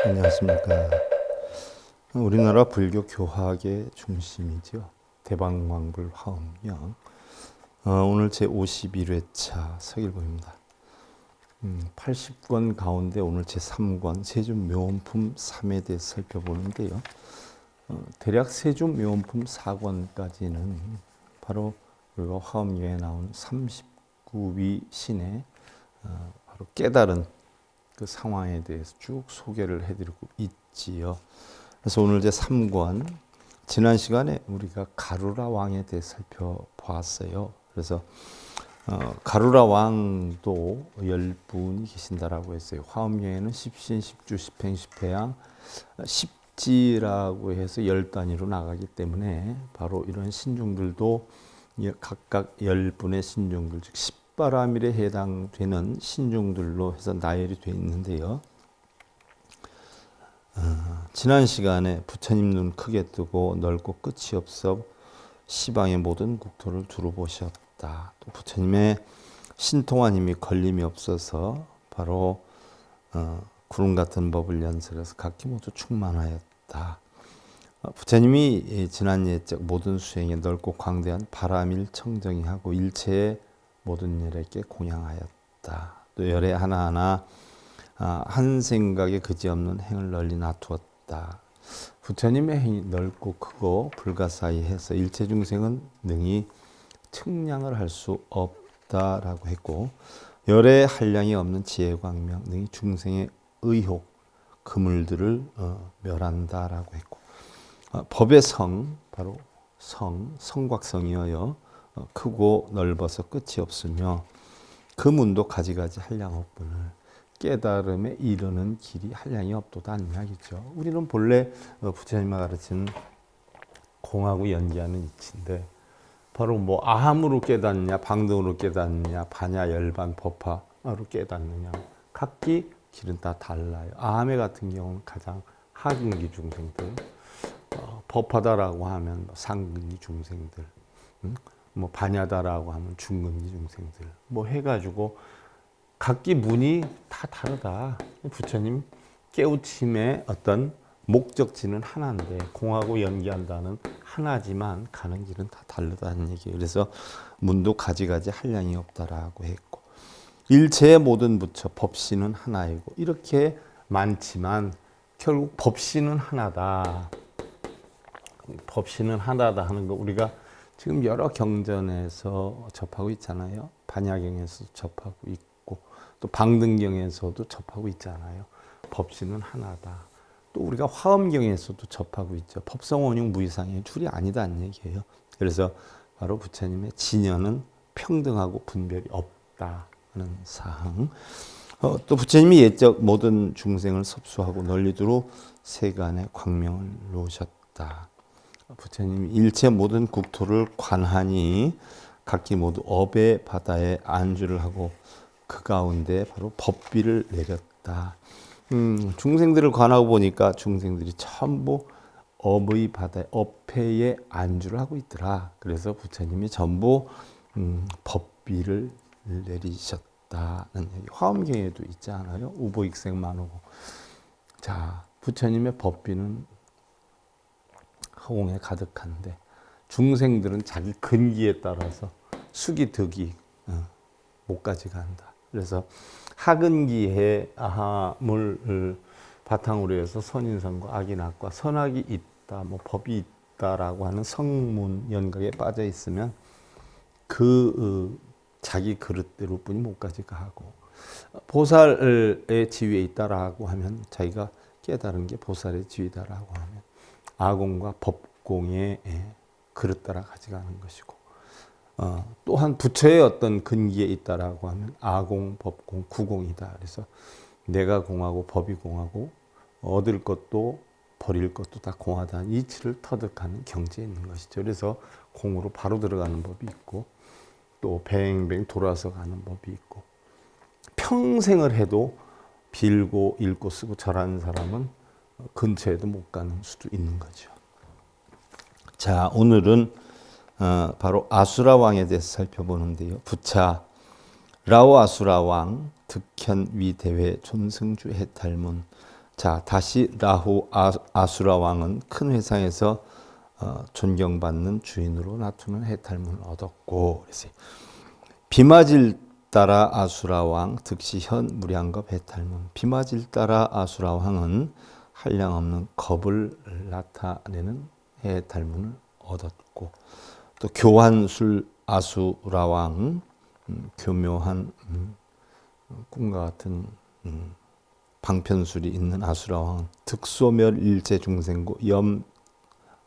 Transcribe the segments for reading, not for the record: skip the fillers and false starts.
안녕하십니까. 우리나라 불교 교학의 중심이죠. 대방광불 화엄경. 오늘 제 51회차 서길보입니다. 80권 가운데 오늘 제 3권 세준묘원품 3에 대해 살펴보는데요. 대략 세준묘원품 4권까지는 바로 우리가 화엄경에 나온 39위 신의 바로 깨달은 그 상황에 대해서 쭉 소개를 해드리고 있지요. 그래서 오늘 제 3권, 지난 시간에 우리가 가루라 왕에 대해 살펴보았어요. 그래서 가루라 왕도 10분이 계신다라고 했어요. 화엄경에는 십신, 십주, 십행, 십회양, 십지라고 해서 10단위로 나가기 때문에 바로 이런 신중들도 각각 10분의 신중들, 즉 십바라밀에 해당되는 신중들로 해서 나열이 되어 있는데요. 지난 시간에 부처님 눈 크게 뜨고 넓고 끝이 없어 시방의 모든 국토를 두루보셨다. 또 부처님의 신통한 힘이 걸림이 없어서 바로 구름 같은 법을 연설해서 각기 모두 충만하였다. 부처님이 지난 예적 모든 수행에 넓고 광대한 바라밀 청정히 하고 일체의 모든 열에게 공양하였다. 또 열의 하나하나 한 생각에 그지없는 행을 널리 놔두었다. 부처님의 행이 넓고 크고 불가사의해서 일체 중생은 능히 측량을 할 수 없다라고 했고, 열의 한량이 없는 지혜 광명 능히 중생의 의혹 그물들을 멸한다라고 했고, 법의 성, 바로 성곽성이어요. 크고 넓어서 끝이 없으며 그 문도 가지가지 한량 없분을 깨달음에 이르는 길이 한량이 없도다는 이야기죠. 우리는 본래 부처님이 가르치는 공하고 연기하는 이치인데, 바로 뭐 아함으로 깨닫느냐, 방등으로 깨닫느냐, 반야, 열반, 법화로 깨닫느냐, 각기 길은 다 달라요. 아함의 같은 경우는 가장 하근기 중생들, 법화다라고 하면 상근기 중생들, 뭐 반야다라고 하면 중근기 중생들, 뭐 해가지고 각기 문이 다 다르다. 부처님 깨우침의 어떤 목적지는 하나인데 공하고 연기한다는 하나지만 가는 길은 다 다르다는 얘기예요. 그래서 문도 가지가지 한량이 없다라고 했고, 일체의 모든 부처 법신은 하나이고, 이렇게 많지만 결국 법신은 하나다. 법신은 하나다 하는 거 우리가 지금 여러 경전에서 접하고 있잖아요. 반야경에서도 접하고 있고 또 방등경에서도 접하고 있잖아요. 법신은 하나다. 또 우리가 화엄경에서도 접하고 있죠. 법성원용 무이상의 줄이 아니다는 얘기예요. 그래서 바로 부처님의 진여는 평등하고 분별이 없다는 사항. 또 부처님이 예적 모든 중생을 섭수하고 널리도록 세간에 광명을 놓으셨다. 부처님이 일체 모든 국토를 관하니 각기 모두 업의 바다에 안주를 하고 그 가운데 바로 법비를 내렸다. 중생들을 관하고 보니까 중생들이 전부 업의 바다에 업회에 안주를 하고 있더라. 그래서 부처님이 전부 법비를 내리셨다는 얘기. 화엄경에도 있지 않아요? 우보익생만오고. 자, 부처님의 법비는 허공에 가득한데 중생들은 자기 근기에 따라서 수기 득이 못 가져간다. 그래서 하근기에 아함을 바탕으로 해서 선인선과 악인악과 선악이 있다, 뭐 법이 있다라고 하는 성문 연각에 빠져 있으면 그 자기 그릇대로 뿐이 못 가져가고, 보살의 지위에 있다라고 하면 자기가 깨달은 게 보살의 지위다라고 하면 아공과 법공의 그릇 따라 가져가는 것이고, 또한 부처의 어떤 근기에 있다라고 하면 아공, 법공, 구공이다. 그래서 내가 공하고 법이 공하고 얻을 것도 버릴 것도 다 공하다는 이치를 터득하는 경지에 있는 것이죠. 그래서 공으로 바로 들어가는 법이 있고 또 뱅뱅 돌아서 가는 법이 있고, 평생을 해도 빌고 읽고 쓰고 절하는 사람은 근처에도 못 가는 수도 있는 거죠. 자, 오늘은 바로 아수라 왕에 대해서 살펴보는데요. 부차 라오 아수라 왕 득현 위대회 존승주 해탈문 자, 다시 라후 아수라 왕은 큰 회상에서 존경받는 주인으로 나투는 해탈문을 얻었고, 그래서 비마질 따라 아수라 왕 득시현 무량겁 해탈문. 비마질 따라 아수라 왕은 한량없는 겁을 나타내는 해탈문을 얻었고, 또 교환술 아수라 왕 교묘한 꿈과 같은 방편술이 있는 아수라 왕은 득소멸 일체 중생고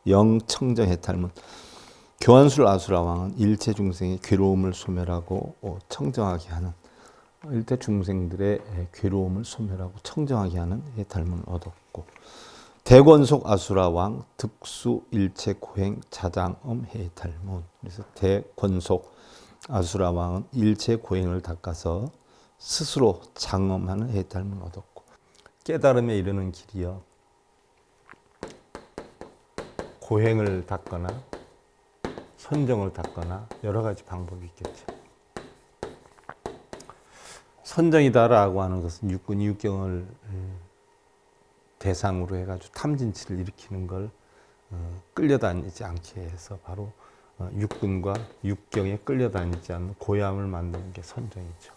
영청정 해탈문. 교환술 아수라 왕은 일체 중생의 괴로움을 소멸하고 청정하게 하는, 일체 중생들의 괴로움을 소멸하고 청정하게 하는 해탈문을 얻었고, 대권속 아수라 왕 득수 일체 고행 자장엄 해탈문. 그래서 대권속 아수라 왕은 일체 고행을 닦아서 스스로 장엄하는 해탈문을 얻었고, 깨달음에 이르는 길이요, 고행을 닦거나 선정을 닦거나 여러 가지 방법이 있겠죠. 선정이다라고 하는 것은 육군 육경을 대상으로 해가지고 탐진치를 일으키는 걸 끌려다니지 않게 해서 바로 육군과 육경에 끌려다니지 않는 고향을 만드는 게 선정이죠.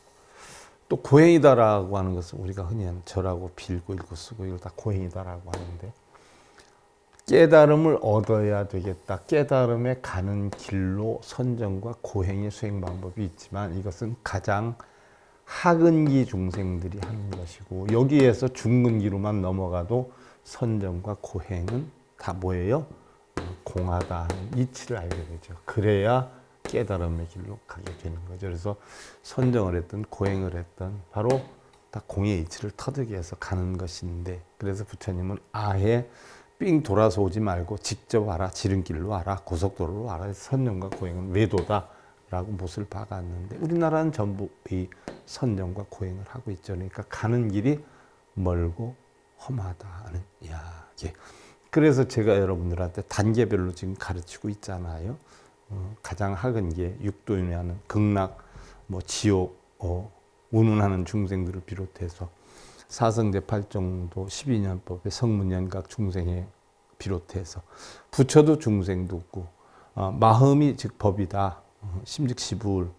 또 고행이다라고 하는 것은 우리가 흔히 하는 절하고 빌고 읽고 쓰고 이걸 다 고행이다라고 하는데, 깨달음을 얻어야 되겠다, 깨달음에 가는 길로 선정과 고행의 수행 방법이 있지만 이것은 가장 하근기 중생들이 하는 것이고, 여기에서 중근기로만 넘어가도 선정과 고행은 다 뭐예요? 공하다 하는 이치를 알게 되죠. 그래야 깨달음의 길로 가게 되는 거죠. 그래서 선정을 했든 고행을 했든 바로 다 공의 이치를 터득이 해서 가는 것인데, 그래서 부처님은 아예 삥 돌아서 오지 말고 직접 와라, 지름길로 와라, 고속도로로 와라, 선정과 고행은 외도다 라고 못을 박았는데, 우리나라는 전부 이 선정과 고행을 하고 있죠. 그러니까 가는 길이 멀고 험하다는 이야기. 그래서 제가 여러분들한테 단계별로 지금 가르치고 있잖아요. 가장 하근기에 육도윤회하는 극락, 지옥, 운운하는 중생들을 비롯해서 사성제 8정도 12년법의 성문연각 중생에 비롯해서 부처도 중생도 없고, 마음이 즉 법이다, 심즉시불,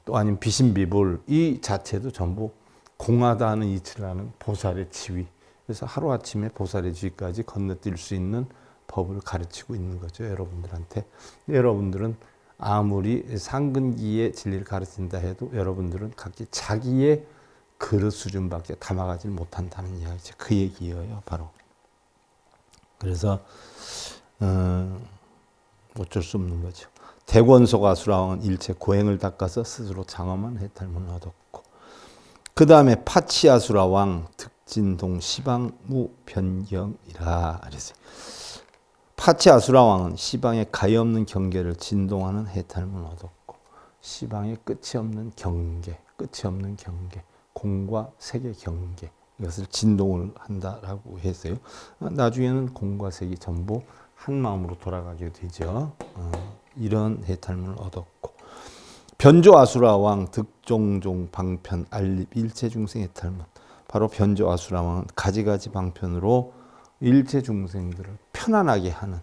또 아니면 비심비불, 이 자체도 전부 공하다 하는 이치를 하는 보살의 지위. 그래서 하루아침에 보살의 지위까지 건너뛸 수 있는 법을 가르치고 있는 거죠, 여러분들한테. 여러분들은 아무리 상근기의 진리를 가르친다 해도 여러분들은 각기 자기의 그릇 수준밖에 담아가지 못한다는 이야기죠. 그 얘기예요, 바로. 그래서 어쩔 수 없는 거죠. 대권속 아수라왕은 일체 고행을 닦아서 스스로 장엄한 해탈문을 얻었고, 그 다음에 파치 아수라왕 득진동 시방무 변경이라 그랬어요. 파치 아수라왕은 시방에 가히 없는 경계를 진동하는 해탈문을 얻었고, 시방에 끝이 없는 경계, 끝이 없는 경계, 공과 색의 경계, 이것을 진동을 한다라고 했어요. 나중에는 공과 색이 전부 한 마음으로 돌아가게 되죠. 이런 해탈문을 얻었고, 변조 아수라 왕 득종종 방편 알립 일체 중생 해탈문. 바로 변조 아수라 왕은 가지가지 방편으로 일체 중생들을 편안하게 하는,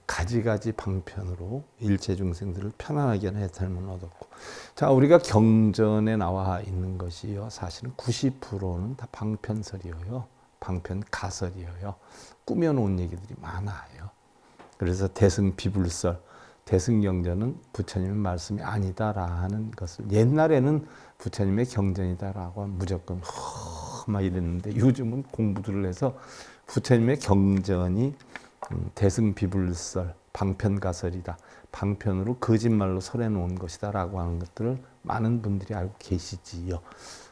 가지가지 방편으로 일체 중생들을 편안하게 하는 해탈문을 얻었고, 자, 우리가 경전에 나와 있는 것이요, 사실은 90%는 다 방편설이에요. 방편가설이에요. 꾸며놓은 얘기들이 많아요. 그래서 대승비불설, 대승경전은 부처님의 말씀이 아니다라는 것을, 옛날에는 부처님의 경전이다라고 하면 무조건 막 이랬는데, 요즘은 공부들을 해서 부처님의 경전이 대승비불설, 방편가설이다, 방편으로 거짓말로 설해놓은 것이다 라고 하는 것들을 많은 분들이 알고 계시지요.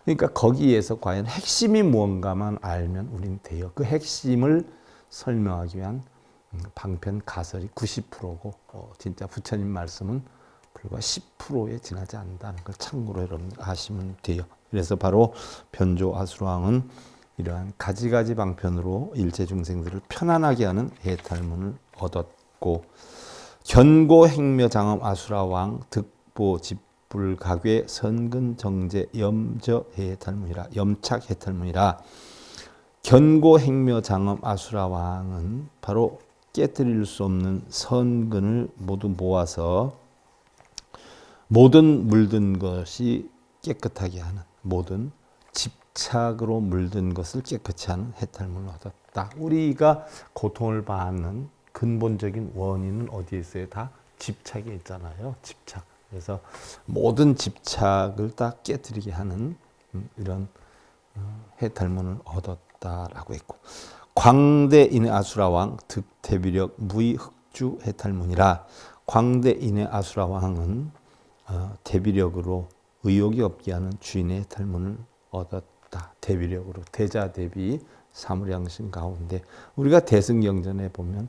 그러니까 거기에서 과연 핵심이 무언가만 알면 우리는 돼요. 그 핵심을 설명하기 위한 방편가설이 90%고 진짜 부처님 말씀은 불과 10%에 지나지 않는다는 걸 참고로 여러분 아시면 돼요. 그래서 바로 변조 아수라왕은 이러한 가지가지 방편으로 일체 중생들을 편안하게 하는 해탈문을 얻었고, 견고 행묘 장엄 아수라 왕 득보 집불가괴 선근 정제 염저 해탈문이라, 염착 해탈문이라. 견고 행묘 장엄 아수라 왕은 바로 깨뜨릴 수 없는 선근을 모두 모아서 모든 물든 것이 깨끗하게 하는, 모든 집착으로 물든 것을 깨끗이 하는 해탈문을 얻었다. 우리가 고통을 받는 근본적인 원인은 어디에 있어요? 다 집착에 있잖아요. 집착. 그래서 모든 집착을 다 깨뜨리게 하는 이런 해탈문을 얻었다라고 했고, 광대인의 아수라 왕 득대비력 무의 흑주 해탈문이라. 광대인의 아수라 왕은 대비력으로 의욕이 없게 하는 주인의 해탈문을 얻었다. 대비력으로, 대자 대비 사무량심 가운데 우리가 대승경전에 보면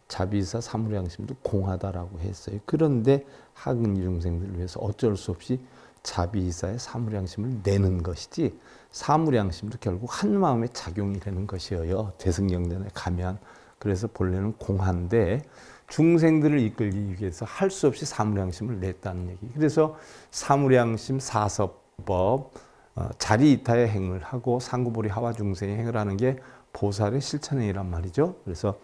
자비사 사무량심도 공하다라고 했어요. 그런데 하근 중생들을 위해서 어쩔 수 없이 자비사의 사무량심을 내는 것이지, 사무량심도 결국 한 마음의 작용이 되는 것이에요. 대승경전에 가면. 그래서 본래는 공한데 중생들을 이끌기 위해서 할 수 없이 사무량심을 냈다는 얘기. 그래서 사무량심 사서법, 자리이타의 행을 하고 상구보리 하와 중생의 행을 하는 게 보살의 실천행이란 말이죠. 그래서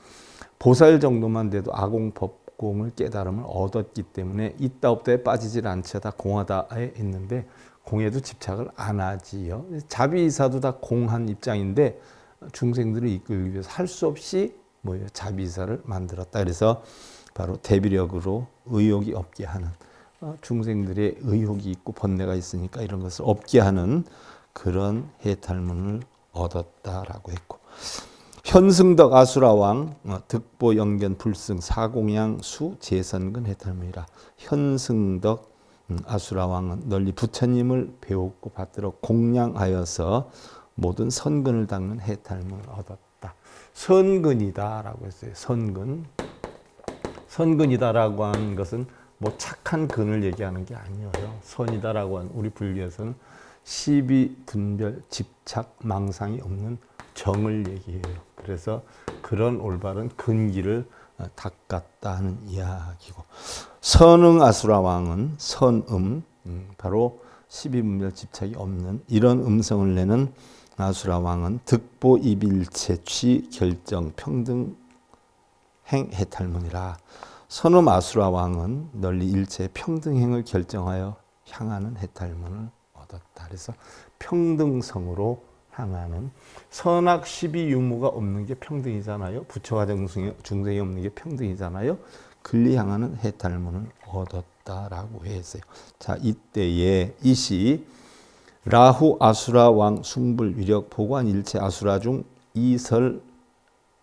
보살 정도만 돼도 아공법공을 깨달음을 얻었기 때문에 있다 없다에 빠지질 않지다 공하다에 있는데 공에도 집착을 안 하지요. 자비이사도 다 공한 입장인데 중생들을 이끌기 위해서 할 수 없이 뭐예요? 자비이사를 만들었다. 그래서 바로 대비력으로 의욕이 없게 하는, 중생들의 의욕이 있고 번뇌가 있으니까 이런 것을 없게 하는 그런 해탈문을 얻었다라고 했고, 현승덕 아수라왕 득보 영견 불승 사공양 수 재선근 해탈문이라. 현승덕 아수라왕은 널리 부처님을 배웠고 받들어 공양하여서 모든 선근을 닦는 해탈문을 얻었다. 선근이다라고 했어요. 선근. 선근이다라고 하는 것은 뭐 착한 근을 얘기하는 게 아니에요. 선이다라고 하는, 우리 불교에서는 시비, 분별, 집착, 망상이 없는 정을 얘기해요. 그래서 그런 올바른 근기를 닦았다 하는 이야기고, 선응 아수라 왕은 선음, 바로 시비분별 집착이 없는 이런 음성을 내는 아수라 왕은 득보 이빌체 취 결정 평등 행 해탈문이라. 선음 아수라 왕은 널리 일체 평등행을 결정하여 향하는 해탈문을 얻었다. 그래서 평등성으로 향하는, 선악 시비 유무가 없는 게 평등이잖아요. 부처와 중생이 없는 게 평등이잖아요. 글리 향하는 해탈문을 얻었다라고 했어요. 자, 이때에 이시 라후 아수라 왕 숭불 위력 보관 일체 아수라 중 이설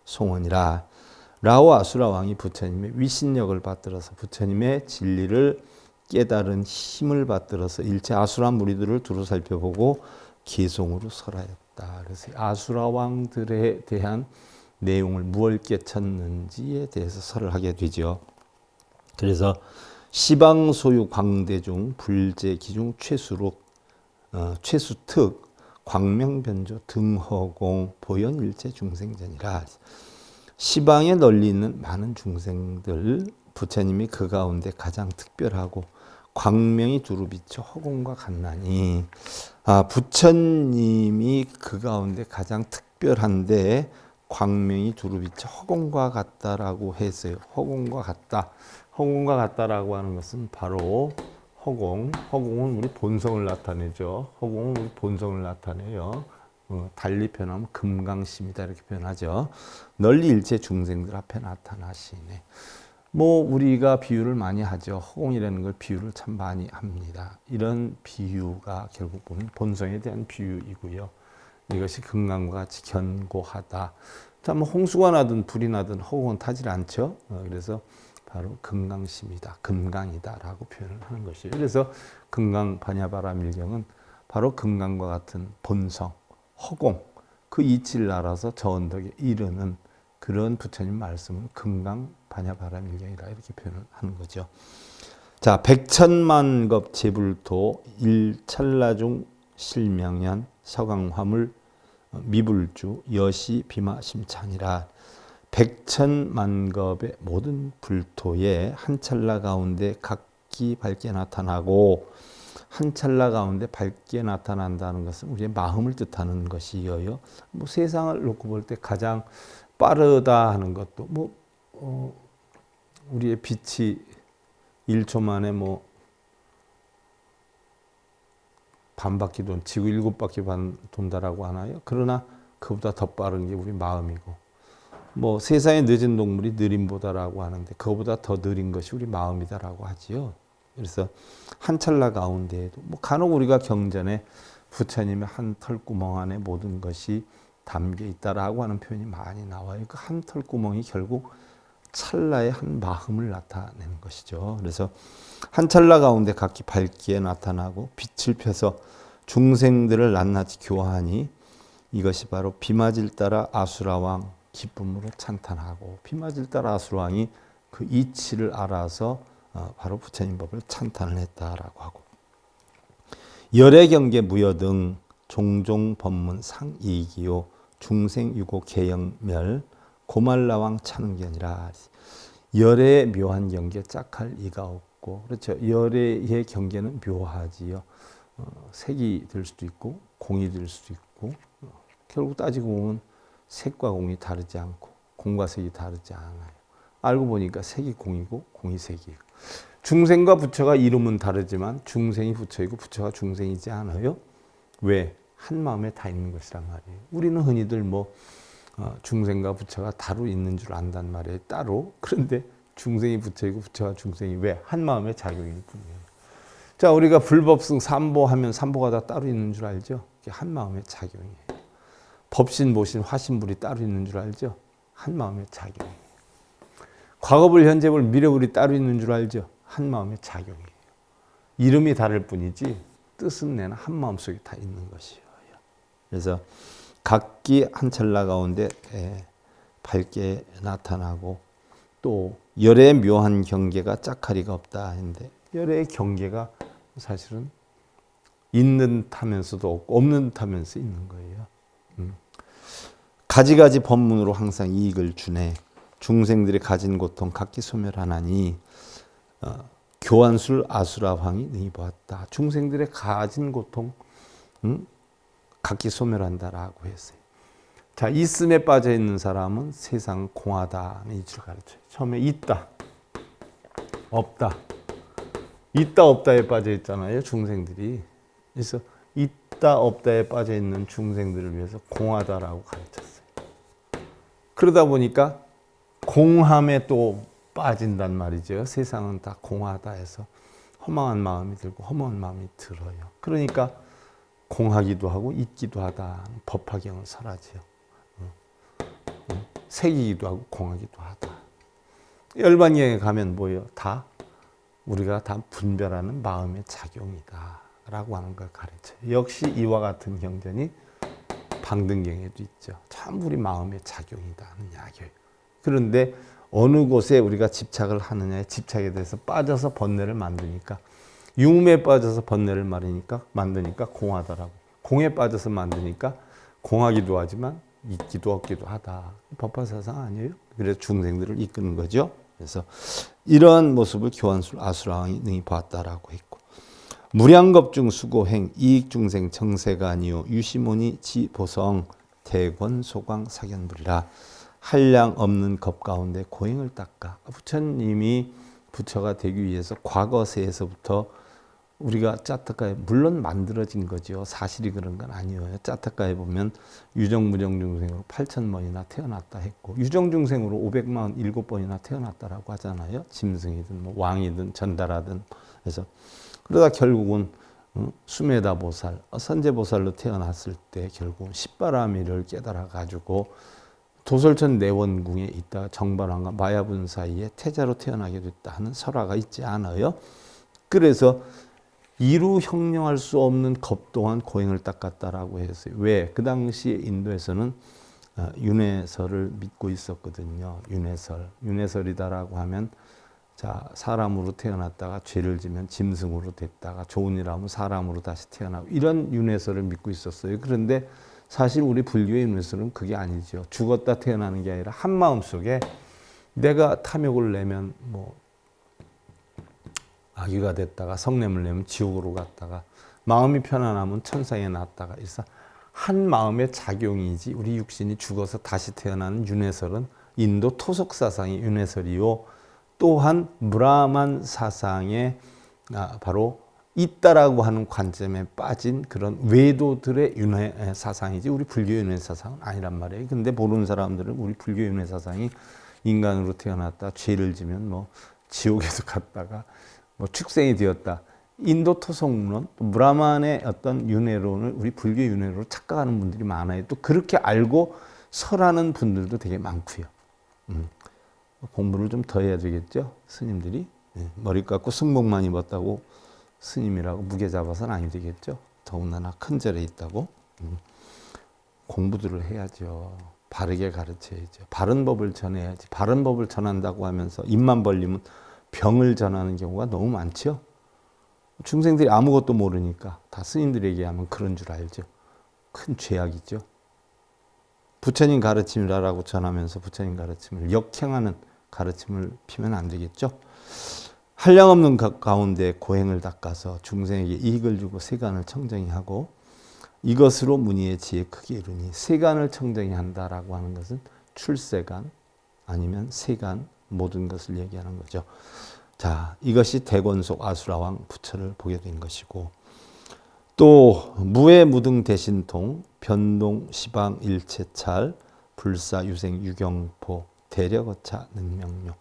송원이라. 라후 아수라 왕이 부처님의 위신력을 받들어서 부처님의 진리를 깨달은 힘을 받들어서 일체 아수라 무리들을 두루 살펴보고 개송으로 설하였다. 그래서 아수라 왕들에 대한 내용을 무엇을 깨쳤는지에 대해서 설을 하게 되죠. 그래서 시방 소유 광대 중 불제 기중 최수록 최수특 광명변조 등허공 보현 일체 중생전이라. 시방에 널리 있는 많은 중생들, 부처님이 그 가운데 가장 특별하고 광명이 두루 비쳐 허공과 같나니, 부처님이 그 가운데 가장 특별한데 광명이 두루 비쳐 허공과 같다라고 했어요. 허공과 같다. 허공과 같다라고 하는 것은 바로 허공은 우리 본성을 나타내죠. 허공은 우리 본성을 나타내요. 달리 표현하면 금강심이다 이렇게 표현하죠. 널리 일체 중생들 앞에 나타나시네. 뭐 우리가 비유를 많이 하죠. 허공이라는 걸 비유를 참 많이 합니다. 이런 비유가 결국 보면 본성에 대한 비유이고요. 이것이 금강과 같이 견고하다. 자, 뭐 홍수가 나든 불이 나든 허공은 타질 않죠. 그래서 바로 금강심이다, 금강이다라고 표현을 하는 것이에요. 그래서 금강 반야바라 밀경은 바로 금강과 같은 본성, 허공, 그 이치를 알아서 저 언덕에 이르는 그런 부처님 말씀을 금강 반야바라 밀경이라 이렇게 표현을 하는 거죠. 자, 백천만겁 제불토 일찰나중 실명연 서강화물 미불주 여시 비마 심찬이라. 백천만겁의 모든 불토에 한 찰나 가운데 각기 밝게 나타나고 한 찰나 가운데 밝게 나타난다는 것은 우리의 마음을 뜻하는 것이어요. 뭐 세상을 놓고 볼 때 가장 빠르다 하는 것도 우리의 빛이 1초 만에 반바퀴 지구 7바퀴 돈다라고 하나요? 그러나 그보다 더 빠른 게 우리 마음이고, 세상에 늦은 동물이 느림보다라고 하는데 그거보다 더 느린 것이 우리 마음이다라고 하지요. 그래서 한 찰나 가운데에도 간혹 우리가 경전에 부처님의 한 털구멍 안에 모든 것이 담겨 있다라고 하는 표현이 많이 나와요. 그 한 털구멍이 결국 찰나의 한 마음을 나타내는 것이죠. 그래서 한 찰나 가운데 각기 밝게 나타나고 빛을 펴서 중생들을 낱낱이 교화하니 이것이 바로 비마질 따라 아수라왕 기쁨으로 찬탄하고, 비마질 따라 아수라왕이 그 이치를 알아서 바로 부처님 법을 찬탄을 했다라고 하고, 열의 경계 무여 등 종종 법문 상이기요 중생 유고 개영멸 고말라왕 차는 게 아니라, 열의 묘한 경계 짝할 이가 없고, 그렇죠. 열의 경계는 묘하지요. 색이 될 수도 있고 공이 될 수도 있고, 결국 따지고 보면 색과 공이 다르지 않고 공과 색이 다르지 않아요. 알고 보니까 색이 공이고 공이 색이에요. 중생과 부처가 이름은 다르지만 중생이 부처이고 부처가 중생이지 않아요. 왜? 한 마음에 다 있는 것이란 말이에요. 우리는 흔히들 중생과 부처가 따로 있는 줄 안단 말이에요. 따로. 그런데 중생이 부처이고 부처가 중생이 왜? 한 마음의 작용일 뿐이에요. 자, 우리가 불법승 삼보하면 삼보가 다 따로 있는 줄 알죠? 그게 한 마음의 작용이에요. 법신, 모신, 화신불이 따로 있는 줄 알죠? 한 마음의 작용이에요. 과거불, 현재불, 미래불이 따로 있는 줄 알죠? 한 마음의 작용이에요. 이름이 다를 뿐이지 뜻은 내는 한 마음 속에 다 있는 것이에요. 그래서 각기 한 찰나 가운데 밝게 나타나고, 또 열의 묘한 경계가 짝하리가 없다 했는데, 열의 경계가 사실은 있는 듯하면서도 없고 없는 듯하면서 있는 거예요. 가지가지 법문으로 항상 이익을 주네. 중생들이 가진 고통 각기 소멸하나니 교환술 아수라황이 능히 보았다. 중생들의 가진 고통 각기 소멸한다라고 했어요. 자, 있음에 빠져 있는 사람은 세상 공하다는 이치를 가르쳐요. 처음에 있다, 없다. 있다 없다에 빠져 있잖아요, 중생들이. 그래서 있다 없다에 빠져 있는 중생들을 위해서 공하다라고 가르쳤어요. 그러다 보니까 공함에 또 빠진단 말이죠. 세상은 다 공하다 해서 허망한 마음이 들고 허무한 마음이 들어요. 그러니까 공하기도 하고 있기도 하다. 법화경은 설하지요. 색이기도 하고 공하기도 하다. 열반경에 가면 뭐예요? 다 우리가 다 분별하는 마음의 작용이다 라고 하는 걸 가르쳐요. 역시 이와 같은 경전이 방등경에도 있죠. 참 우리 마음의 작용이다는 이야기예요. 그런데 어느 곳에 우리가 집착을 하느냐에 집착에 대해서 빠져서 번뇌를 만드니까, 유음에 빠져서 번뇌를 만드니까 공하다라고, 공에 빠져서 만드니까 공하기도 하지만 있기도 없기도 하다. 법화사상 아니에요? 그래서 중생들을 이끄는 거죠. 그래서 이러한 모습을 교환술 아수라왕이 능히 봤다라고 했고, 무량겁중 수고행 이익중생 정세가 아니요 유시모니 지보성 대권 소광 사견불이라. 한량 없는 겁 가운데 고행을 닦아. 부처님이 부처가 되기 위해서 과거세에서부터 우리가 짜타가에 물론 만들어진 거죠. 사실이 그런 건 아니에요. 짜타가에 보면 유정무정 중생으로 8,000번이나 태어났다 했고, 유정 중생으로 547번이나 태어났다라고 하잖아요. 짐승이든 왕이든 전달하든. 그래서 그러다 결국은 수메다 보살, 선제 보살로 태어났을 때 결국은 십바라미를 깨달아 가지고 도솔천 내원궁에 있다가 정발왕과 마야분 사이에 태자로 태어나게 됐다 하는 설화가 있지 않아요? 그래서 이루 형용할 수 없는 겁 동안 고행을 닦았다라고 했어요. 왜? 그 당시에 인도에서는 윤회설을 믿고 있었거든요. 윤회설이다라고 하면, 자, 사람으로 태어났다가 죄를 지면 짐승으로 됐다가 좋은 일 하면 사람으로 다시 태어나고, 이런 윤회설을 믿고 있었어요. 그런데 사실 우리 불교의 윤회설은 그게 아니죠. 죽었다 태어나는 게 아니라 한 마음 속에 내가 탐욕을 내면 아기가 됐다가 성냄을 내면 지옥으로 갔다가 마음이 편안하면 천상에 났다가 그래서 한 마음의 작용이지 우리 육신이 죽어서 다시 태어나는 윤회설은 인도 토속 사상의 윤회설이요. 또한 브라만 사상의 바로 있다라고 하는 관점에 빠진 그런 외도들의 윤회 사상이지 우리 불교 윤회 사상은 아니란 말이에요. 근데 모르는 사람들은 우리 불교 윤회 사상이 인간으로 태어났다 죄를 지면 뭐 지옥에서 갔다가 뭐 축생이 되었다. 인도 토속론, 브라만의 어떤 윤회론을 우리 불교 윤회론으로 착각하는 분들이 많아요. 또 그렇게 알고 설하는 분들도 되게 많고요. 공부를 좀 더 해야 되겠죠. 스님들이 머리 깎고 승복만 입었다고 스님이라고 무게 잡아서는 아니 되겠죠. 더군다나 큰 절에 있다고 공부들을 해야죠. 바르게 가르쳐야죠. 바른 법을 전해야지. 바른 법을 전한다고 하면서 입만 벌리면 병을 전하는 경우가 너무 많죠. 중생들이 아무것도 모르니까 다 스님들 얘기하면 그런 줄 알죠. 큰 죄악이죠. 부처님 가르침이라고 전하면서 부처님 가르침을 역행하는 가르침을 피면 안 되겠죠. 한량없는 가운데 고행을 닦아서 중생에게 이익을 주고 세간을 청정히 하고 이것으로 문의의 지혜 크게 이루니 세간을 청정히 한다라고 하는 것은 출세간 아니면 세간 모든 것을 얘기하는 거죠. 자, 이것이 대권속 아수라왕 부처를 보게 된 것이고 또 무해 무등 대신통 변동 시방 일체찰 불사 유생 유경포 대려거차 능명료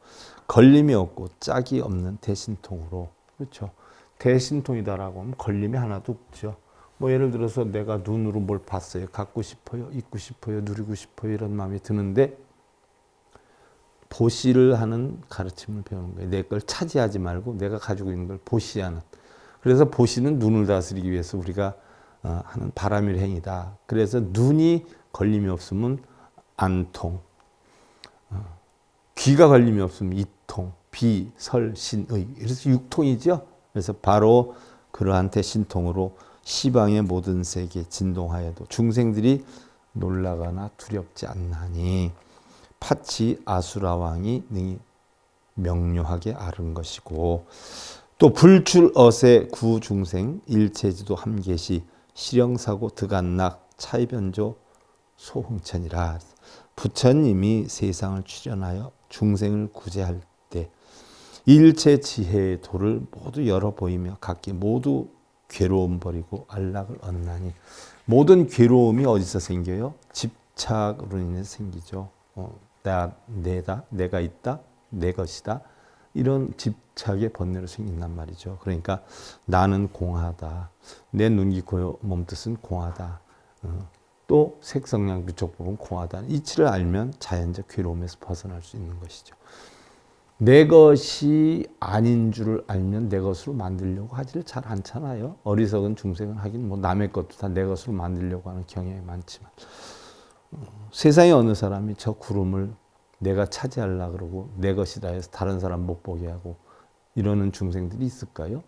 걸림이 없고 짝이 없는 대신통으로 그렇죠. 대신통이다라고 하면 걸림이 하나도 없죠. 뭐 예를 들어서 내가 눈으로 뭘 봤어요. 갖고 싶어요. 입고 싶어요. 누리고 싶어요. 이런 마음이 드는데 보시를 하는 가르침을 배우는 거예요. 내 걸 차지하지 말고 내가 가지고 있는 걸 보시하는. 그래서 보시는 눈을 다스리기 위해서 우리가 하는 바람일 행위다. 그래서 눈이 걸림이 없으면 안통, 귀가 걸림이 없으면 이통, 비, 설, 신, 의. 그래서 육통이죠. 그래서 바로 그러한 대신통으로 시방의 모든 세계 진동하여도 중생들이 놀라거나 두렵지 않나니 파치 아수라왕이 능히 명료하게 아른 것이고 또 불출어세 구중생 일체지도 함계시 실영사고 득안락 차이변조 소흥천이라. 부처님이 세상을 출현하여 중생을 구제할 때 일체 지혜의 도를 모두 열어 보이며 각기 모두 괴로움 버리고 안락을 얻나니. 모든 괴로움이 어디서 생겨요? 집착으로 인해서 생기죠. 내다, 내가 있다, 내 것이다. 이런 집착의 번뇌로 생긴단 말이죠. 그러니까 나는 공하다. 내 눈기 고요 몸뜻은 공하다. 또 색성량 미촉법은 공하다. 이치를 알면 자연적 괴로움에서 벗어날 수 있는 것이죠. 내 것이 아닌 줄을 알면 내 것으로 만들려고 하지를 잘 않잖아요. 어리석은 중생은 하긴 뭐 남의 것도 다 내 것으로 만들려고 하는 경향이 많지만 세상에 어느 사람이 저 구름을 내가 차지하려고 그러고 내 것이다 해서 다른 사람 못 보게 하고 이러는 중생들이 있을까요?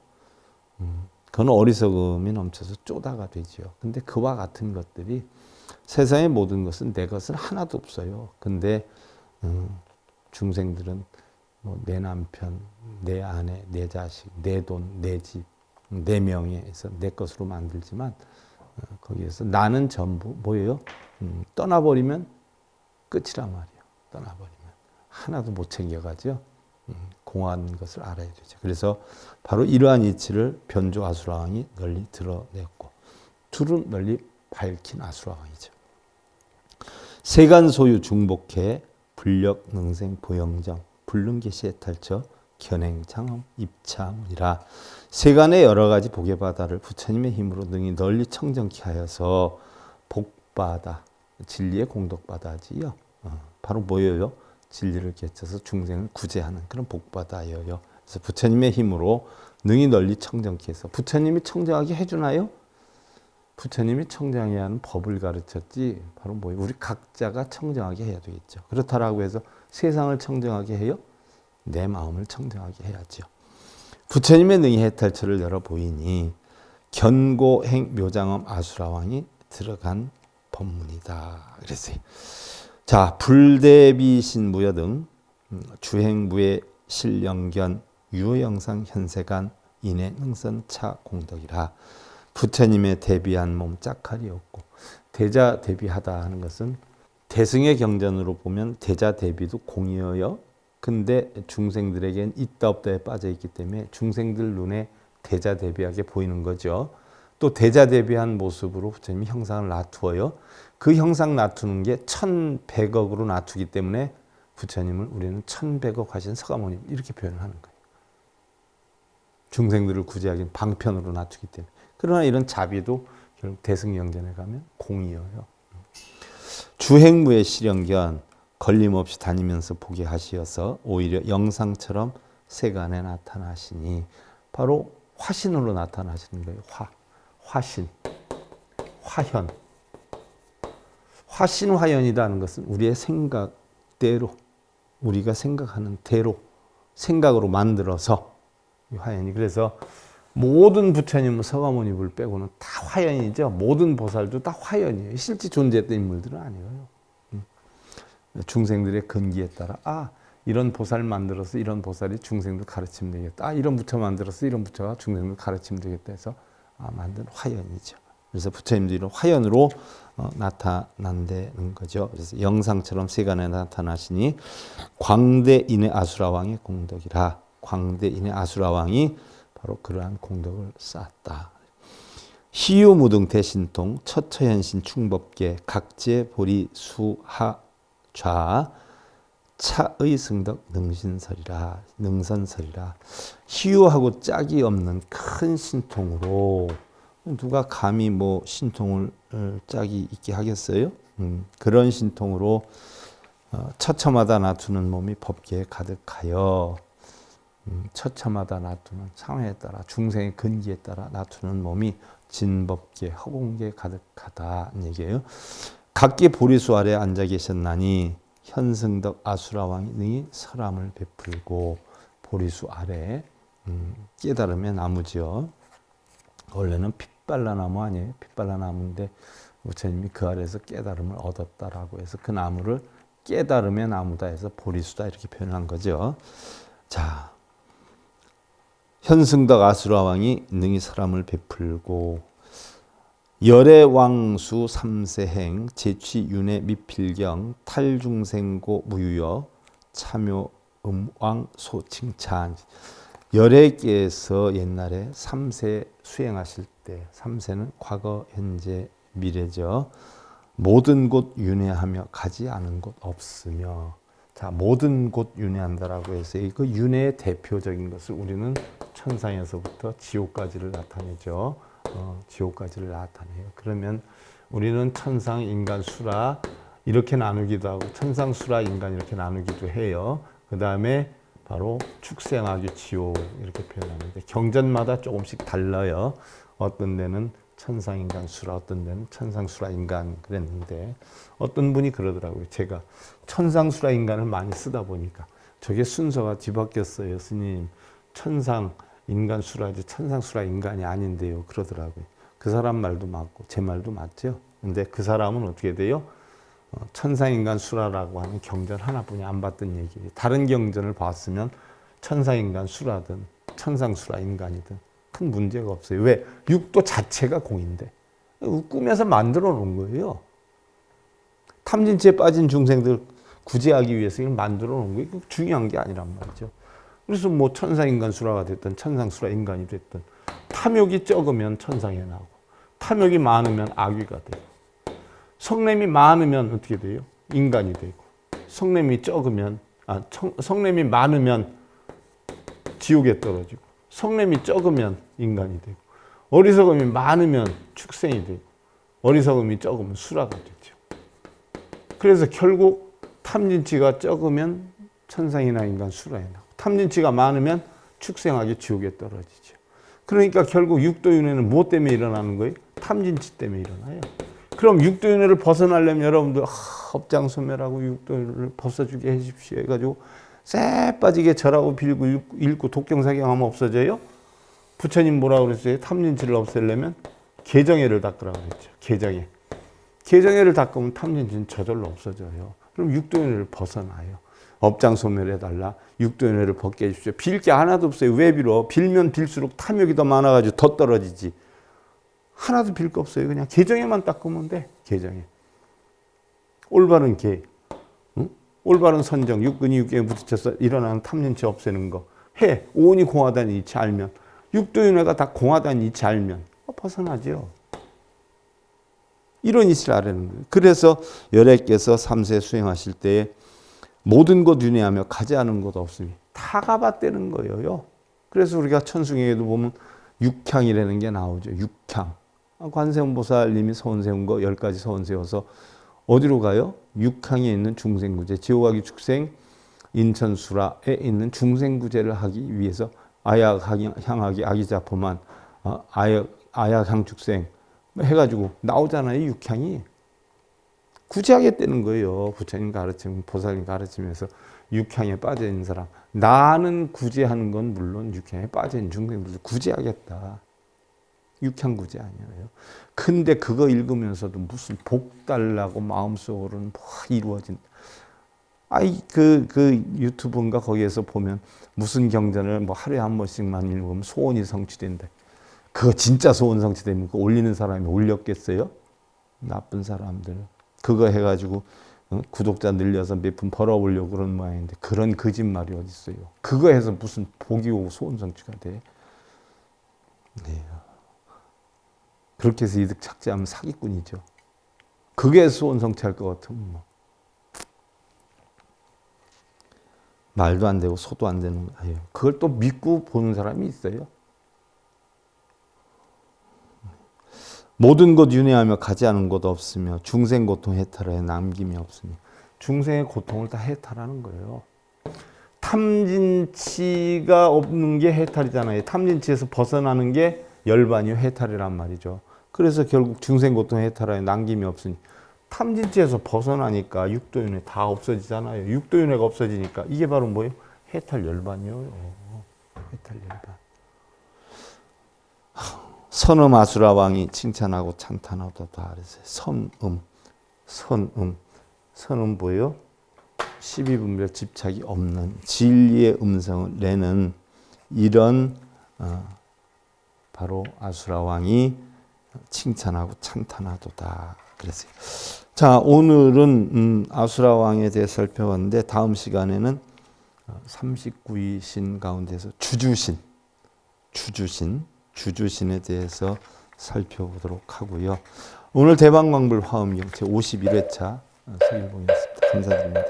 그건 어리석음이 넘쳐서 쪼다가 되죠. 근데 그와 같은 것들이 세상의 모든 것은 내 것은 하나도 없어요. 근데 중생들은 뭐 내 남편, 내 아내, 내 자식, 내 돈, 내 집, 내 명예에서 내 것으로 만들지만 거기에서 나는 전부 뭐예요? 떠나버리면 끝이란 말이에요. 떠나버리면 하나도 못 챙겨가죠. 공허한 것을 알아야 되죠. 그래서 바로 이러한 이치를 변조 아수라왕이 널리 드러냈고 둘은 널리 밝힌 아수라왕이죠. 세간 소유 중복해 불력 능생 보영정 불능계시에 탈처 견행 장엄 입참이라. 세간의 여러 가지 복의 바다를 부처님의 힘으로 능히 널리 청정케 하여서 복바다 진리의 공덕바다지요. 바로 뭐예요? 진리를 깨쳐서 중생을 구제하는 그런 복바다예요. 그래서 부처님의 힘으로 능히 널리 청정케 해서 부처님이 청정하게 해주나요? 부처님이 청정해야 하는 법을 가르쳤지 바로 뭐예요? 우리 각자가 청정하게 해야 되겠죠. 그렇다라고 해서 세상을 청정하게 해요? 내 마음을 청정하게 해야죠. 부처님의 능히 해탈처를 열어 보이니 견고행 묘장엄 아수라왕이 들어간 법문이다. 그랬어요. 자, 불대비신무여 등 주행무의 실영견 유효영상 현세간 인의 능선차 공덕이라. 부처님의 대비한 몸 짝칼이었고, 대자 대비하다 하는 것은 대승의 경전으로 보면 대자 대비도 공이어요. 근데 중생들에겐 있다 없다에 빠져 있기 때문에 중생들 눈에 대자 대비하게 보이는 거죠. 또 대자 대비한 모습으로 부처님이 형상을 놔두어요. 그 형상 놔두는 게 1100억으로 놔두기 때문에 부처님을 우리는 1100억 하신 서가모니 이렇게 표현을 하는 거예요. 중생들을 구제하기는 방편으로 놔두기 때문에. 그러나 이런 자비도 결국 대승경전에 가면 공이어요. 주행무의 실현견 걸림없이 다니면서 보게 하시어서 오히려 영상처럼 세간에 나타나시니 바로 화신으로 나타나시는 거예요. 화신, 화현. 화신화현이라는 것은 우리의 생각대로, 우리가 생각하는 대로 생각으로 만들어서 화현이. 그래서 모든 부처님은 서가모니불 빼고는 다 화현이죠. 모든 보살도 다 화현이에요. 실제 존재했던 인물들은 아니에요. 중생들의 근기에 따라 이런 보살 만들어서 이런 보살이 중생들 가르치면 되겠다. 이런 부처 만들어서 이런 부처가 중생들 가르치면 되겠다 해서 만든 화현이죠. 그래서 부처님도 이런 화현으로 나타난다는 거죠. 그래서 영상처럼 세간에 나타나시니 광대인의 아수라왕의 공덕이라. 광대인의 아수라왕이 바로 그러한 공덕을 쌓았다. 희유무등 대신통 처처현신 충법계 각제 보리 수하 좌 차의 승덕 능신설이라. 능선설이라. 희유하고 짝이 없는 큰 신통으로 누가 감히 뭐 신통을 짝이 있게 하겠어요? 그런 신통으로 처처마다 놔두는 몸이 법계에 가득하여 처처마다 놔두는 상황에 따라 중생의 근기에 따라 놔두는 몸이 진법계 허공계에 가득하다는 얘기예요. 각기 보리수 아래 앉아 계셨나니 현승덕 아수라왕이 능히 설함을 베풀고. 보리수 아래 깨달음의 나무죠. 원래는 핏발라나무 아니에요. 핏발라나무인데 부처님이 그 아래에서 깨달음을 얻었다라고 해서 그 나무를 깨달음의 나무다 해서 보리수다 이렇게 표현한 거죠. 자, 현승덕 아수라왕이 능히 설함을 베풀고 열애왕수 삼세행 제취윤회 미필경 탈중생고 무유여 참요음왕 소칭찬. 열애께서 옛날에 삼세 수행하실 때, 삼세는 과거, 현재, 미래죠. 모든 곳 윤회하며 가지 않은 곳 없으며. 자, 모든 곳 윤회한다라고 해서 그 윤회의 대표적인 것을 우리는 천상에서부터 지옥까지를 나타내죠. 지옥까지를 나타내요. 그러면 우리는 천상, 인간, 수라 이렇게 나누기도 하고 천상, 수라, 인간 이렇게 나누기도 해요. 그 다음에 바로 축생아귀, 지옥 이렇게 표현하는데 경전마다 조금씩 달라요. 어떤 데는 천상, 인간, 수라, 어떤 데는 천상, 수라, 인간 그랬는데 어떤 분이 그러더라고요. 제가 천상, 수라, 인간을 많이 쓰다 보니까 저게 순서가 뒤바뀌었어요. 스님, 천상, 인간, 수라지 천상, 수라, 인간이 아닌데요. 그러더라고요. 그 사람 말도 맞고 제 말도 맞죠. 근데 그 사람은 어떻게 돼요? 천상, 인간, 수라라고 하는 경전 하나뿐이 안 봤던 얘기예요. 다른 경전을 봤으면 천상, 인간, 수라든 천상, 수라, 인간이든 큰 문제가 없어요. 왜? 육도 자체가 공인데 꾸며서 만들어 놓은 거예요. 탐진치에 빠진 중생들 구제하기 위해서 이걸 만들어 놓은 거예요. 중요한 게 아니란 말이죠. 그래서 뭐 천상, 인간, 수라가 됐든 천상, 수라, 인간이 됐든 탐욕이 적으면 천상에 나오고 탐욕이 많으면 악귀가 되고 성냄이 많으면 어떻게 돼요? 인간이 되고 성냄이 적으면 성냄이 많으면 지옥에 떨어지고 성냄이 적으면 인간이 되고 어리석음이 많으면 축생이 되고 어리석음이 적으면 수라가 되죠. 그래서 결국 탐진치가 적으면 천상이나 인간, 수라에 나오고 탐진치가 많으면 축생하게 지옥에 떨어지죠. 그러니까 결국 육도윤회는 무엇 때문에 일어나는 거예요? 탐진치 때문에 일어나요. 그럼 육도윤회를 벗어나려면 여러분들 업장소멸하고 육도윤회를 벗어주게 해주십시오 해가지고 쎄 빠지게 절하고 빌고 읽고 독경사경하면 없어져요? 부처님 뭐라고 그랬어요? 탐진치를 없애려면 개정해를 닦으라고 그랬죠. 개정해. 개정해를 닦으면 탐진치는 저절로 없어져요. 그럼 육도윤회를 벗어나요. 업장 소멸해달라. 육도윤회를 벗게 해주십시오. 빌 게 하나도 없어요. 왜 빌어? 빌면 빌수록 탐욕이 더 많아가지고 더 떨어지지. 하나도 빌 거 없어요. 그냥 계정에만 닦으면 돼. 계정에. 올바른 계획, 응? 올바른 선정, 육근이 육경에 부딪혀서 일어나는 탐진치 없애는 거 해. 오온이 공하다는 이치 알면, 육도윤회가 다 공하다는 이치 알면 벗어나죠. 이런 이치를 알아내는 거예요. 그래서 열애께서 3세 수행하실 때에 모든 것 윤회하며 가지 않은 것 없으니 다 가봤다는 거예요. 그래서 우리가 천승에도 보면 육향이라는 게 나오죠. 육향. 관세음보살님이 서원 세운 거 10가지 서원 세워서 어디로 가요? 육향에 있는 중생구제, 지옥아기 축생 인천수라에 있는 중생구제를 하기 위해서 아약향하기 아기자포만 아약향 축생 해가지고 나오잖아요. 육향이. 구제하겠다는 거예요. 부처님 가르치면, 보살님 가르치면서 육향에 빠져있는 사람. 나는 구제하는 건 물론 육향에 빠져있는 중생들도 구제하겠다. 육향 구제 아니에요. 근데 그거 읽으면서도 무슨 복 달라고 마음속으로는 뭐 이루어진다. 그 유튜브인가 거기에서 보면 무슨 경전을 뭐 하루에 한 번씩만 읽으면 소원이 성취된다. 그거 진짜 소원 성취됩니까? 올리는 사람이 올렸겠어요? 나쁜 사람들. 그거 해가지고 구독자 늘려서 몇 푼 벌어보려고 그런 모양인데 그런 거짓말이 어디 있어요? 그거 해서 무슨 복이 오고 소원 성취가 돼? 네. 그렇게 해서 이득 착취하면 사기꾼이죠. 그게 소원 성취할 것 같으면 뭐. 말도 안 되고 소도 안 되는 거예요. 그걸 또 믿고 보는 사람이 있어요. 모든 것 윤회하며 가지 않은 것 없으며 중생 고통 해탈하여 남김이 없으니 중생의 고통을 다 해탈하는 거예요. 탐진치가 없는 게 해탈이잖아요. 탐진치에서 벗어나는 게 열반이 해탈이란 말이죠. 그래서 결국 중생 고통 해탈하여 남김이 없으니 탐진치에서 벗어나니까 육도윤회 다 없어지잖아요. 육도윤회가 없어지니까 이게 바로 뭐예요? 해탈 열반이요. 해탈 열반. 선음 아수라 왕이 칭찬하고 찬탄하도다 그랬어요. 선음 뭐예요? 12분별 집착이 없는 진리의 음성을 내는 이런 바로 아수라 왕이 칭찬하고 찬탄하도다 그랬어요. 자, 오늘은 아수라 왕에 대해 살펴봤는데 다음 시간에는 39위 신 가운데서 주주신에 대해서 살펴보도록 하고요. 오늘 대방광불 화엄경 제51회차 서일봉이었습니다. 감사드립니다.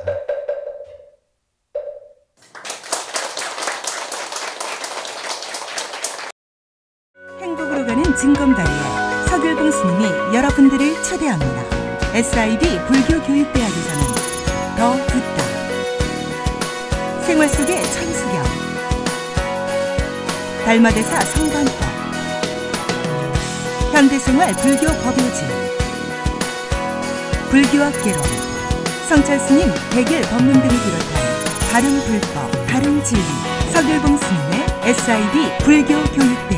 행복으로 가는 징검다리에 서길봉 스님이 여러분들을 초대합니다. SIB 불교교육대학에서는 더 듣다, 생활 속의 천수경, 달마대사 성관법, 현대생활 불교 법요지, 불교학 개론, 성찰스님 백일 법문 등을 비롯한 다른 불법, 다른 진리, 서길봉 스님의 SIB 불교교육대학